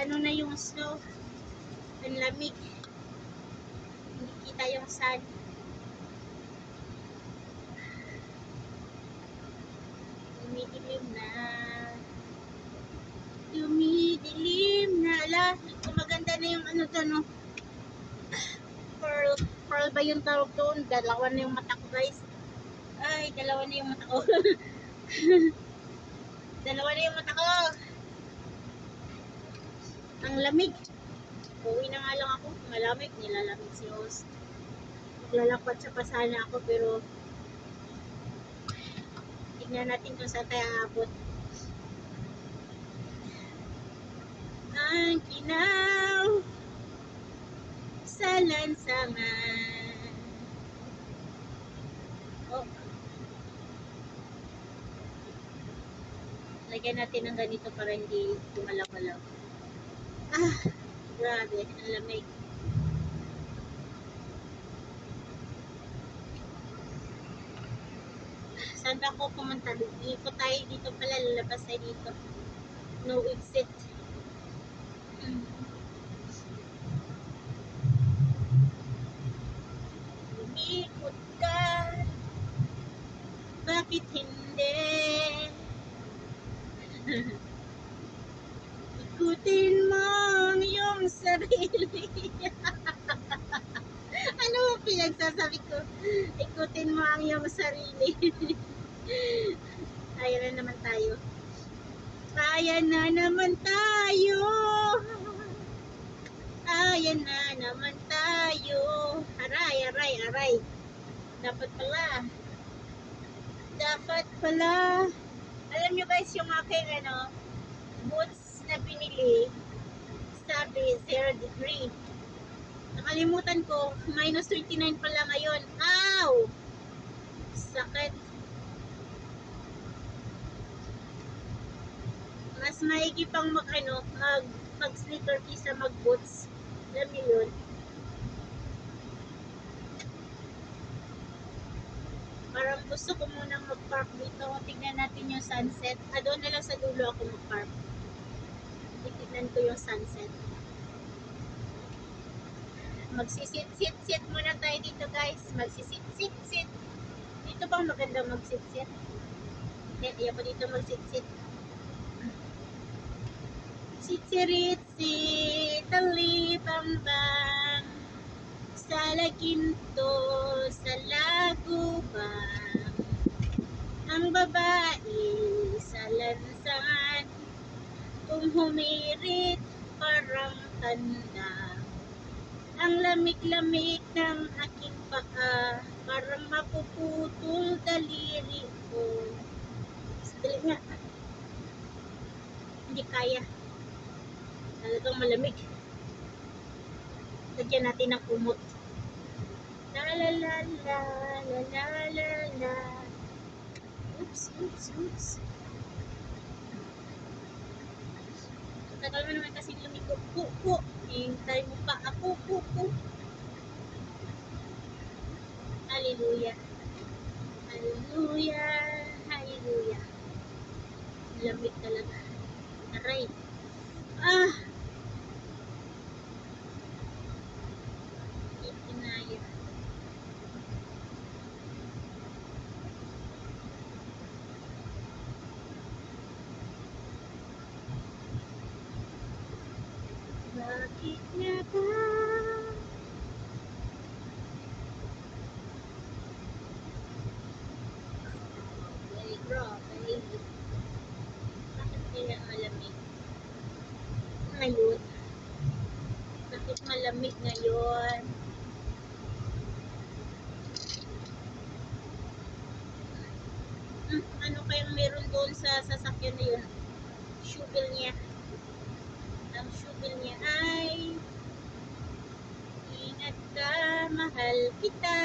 ano na yung snow. Ang lamig. Hindi kita yung sun. Dumidilim na. Dumidilim na. Ala, maganda na yung ano to, no? Pearl ba yung tawag doon? Dalawa na yung mata ko, guys. Ay, dalawa na yung mata ko. Dalawa na yung mata ko. Ang lamig. Uwi na nga lang ako. Malamig. Nilalamig si host. Maglalakad sa pasana ako, pero tignan natin kung saan tayo aabot. Ang kinaw sa lansangan. Oh. Lagyan natin ng ganito para hindi lumalaw-law. Ah, grabe. Ang lamig. Saan ba ako pumunta? Ikot tayo dito pala. Lalabas tayo dito. No exit. Umikot ka. Bakit hindi? Ikutin mo ang iyong sarili. Ano ang pinagsasabi ko? Ikutin mo ang iyong sarili. Ayan na naman tayo. Ayan na naman tayo. Ayan na naman tayo. Aray, aray, aray. Dapat pala. Alam nyo guys, yung aking boots na pinili, sabi 0 degree. Nakalimutan ko, minus 29 pala ngayon. Ow! Sakit. Mas maigi pang mag sneaker kaysa mag boots. Alam niyo yun? Parang gusto ko munang mag-park dito. Tignan natin yung sunset. Doon na lang sa dulo ako mag-park. Tignan ko yung sunset. Magsisit-sit-sit muna tayo dito guys. Magsisit-sit-sit. Dito bang maganda magsit-sit? Ayaw ko dito magsit-sit. Sit-sirit-sit, talibambang, sa laginto, sa lagubang, ang babae sa lansangan, kung humirit parang tanda, ang lamig-lamig ng aking paa, parang mapuputol daliri ko. Dali nga. Hindi kaya. Talagang malamig. Lagyan natin ng kumot. La la la la la la la la. Oops, oops, oops. Tagal mo naman kasi lumigo. Po. Hintay mo pa ako. Po. Hallelujah. Hallelujah. Hallelujah. Lamig talaga. Aray. Ah! Ikinaya. Bakit nga ba? Grabe. Bakit kaya malamig? Ngayon. Bakit malamig ngayon? Ano kayang meron doon sa sasakyan na yun? Shovel niya. Ang shovel niya ay ingat ka, mahal kita.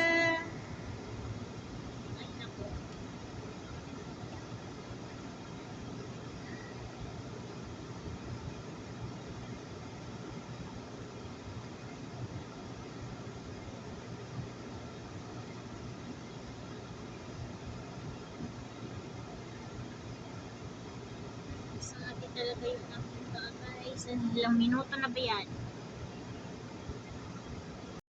Ay nako. Gusto natin talaga yung aking bagay. Ilang minuto na ba yan?